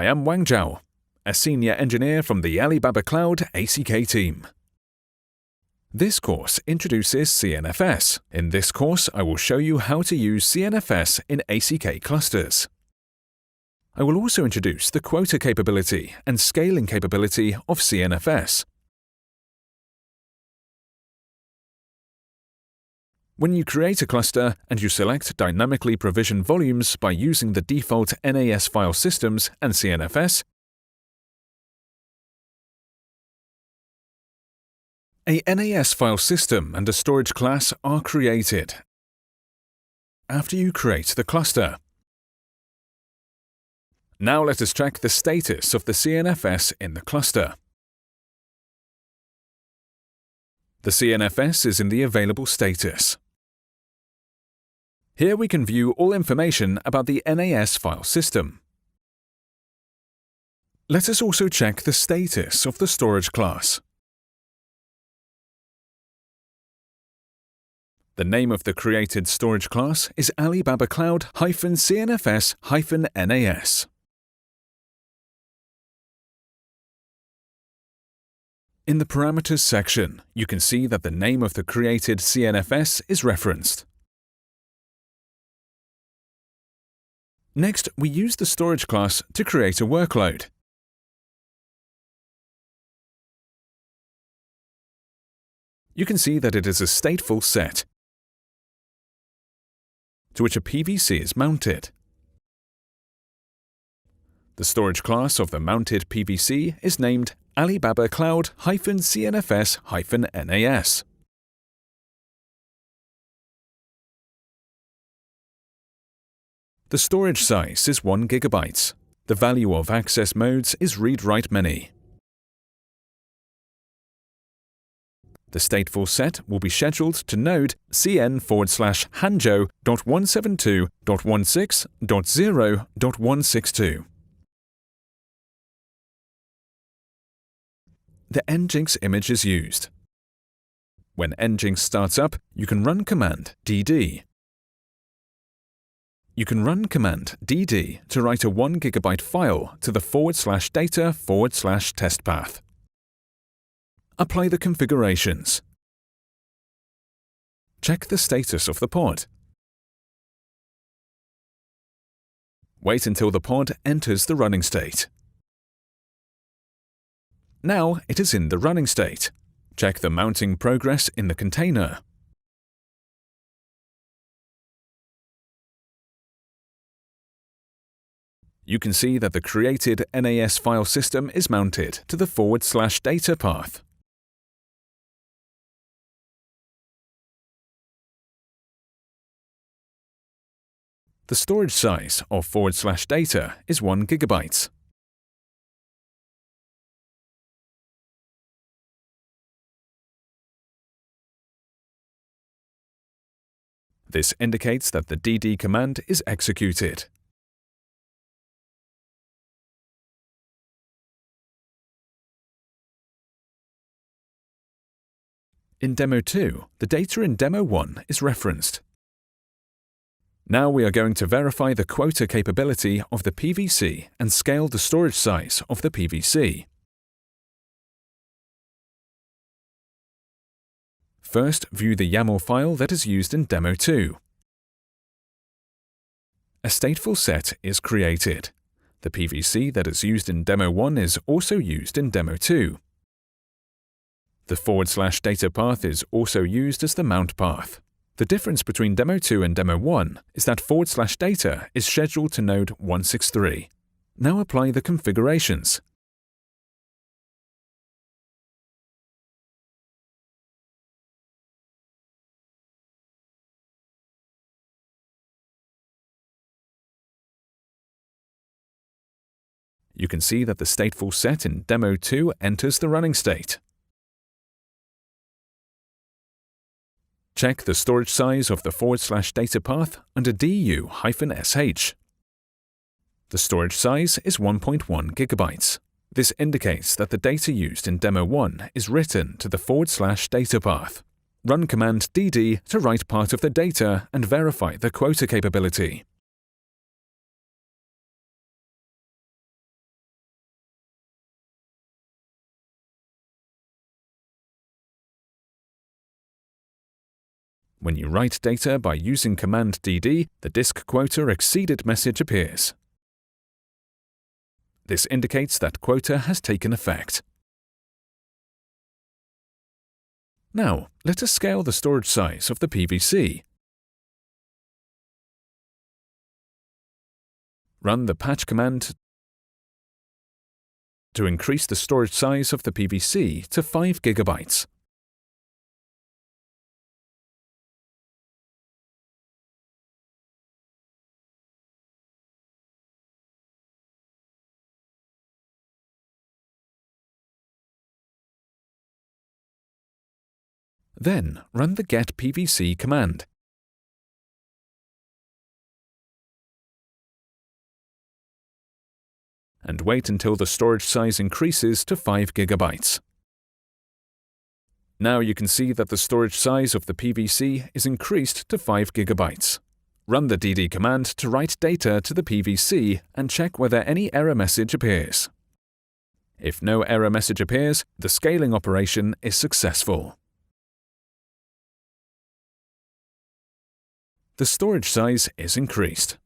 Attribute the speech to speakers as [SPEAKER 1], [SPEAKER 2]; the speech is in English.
[SPEAKER 1] I am Wang Zhao, a senior engineer from the Alibaba Cloud ACK team. This course introduces CNFS. In this course, I will show you how to use CNFS in ACK clusters. I will also introduce the quota capability and scaling capability of CNFS. When you create a cluster and you select dynamically provision volumes by using the default NAS file systems and CNFS, a NAS file system and a storage class are created after you create the cluster. Now let us check the status of the CNFS in the cluster. The CNFS is in the available status. Here we can view all information about the NAS file system. Let us also check the status of the storage class. The name of the created storage class is Alibaba Cloud-CNFS-NAS. In the Parameters section, you can see that the name of the created CNFS is referenced. Next, we use the storage class to create a workload. You can see that it is a stateful set to which a PVC is mounted. The storage class of the mounted PVC is named Alibaba Cloud-CNFS-NAS. The storage size is 1 GB. The value of access modes is read-write many. The stateful set will be scheduled to node cn/hanjo.172.16.0.162. The nginx image is used. When nginx starts up, you can run command dd. You can run command dd to write a 1 GB file to the /data/test path. Apply the configurations. Check the status of the pod. Wait until the pod enters the running state. Now it is in the running state. Check the mounting progress in the container. You can see that the created NAS file system is mounted to the /data path. The storage size of /data is 1 GB. This indicates that the dd command is executed. In Demo 2, the data in Demo 1 is referenced. Now we are going to verify the quota capability of the PVC and scale the storage size of the PVC. First, view the YAML file that is used in Demo 2. A stateful set is created. The PVC that is used in Demo 1 is also used in Demo 2. The /data path is also used as the mount path. The difference between Demo 2 and Demo 1 is that /data is scheduled to node 163. Now apply the configurations. You can see that the stateful set in Demo 2 enters the running state. Check the storage size of the /data path under du-sh. The storage size is 1.1 GB. This indicates that the data used in Demo 1 is written to the /data path. Run command dd to write part of the data and verify the quota capability. When you write data by using command dd, the disk quota exceeded message appears. This indicates that quota has taken effect. Now, let us scale the storage size of the PVC. Run the patch command to increase the storage size of the PVC to 5 GB. Then, run the get PVC command. And wait until the storage size increases to 5 GB. Now you can see that the storage size of the PVC is increased to 5 GB. Run the dd command to write data to the PVC and check whether any error message appears. If no error message appears, the scaling operation is successful. The storage size is increased.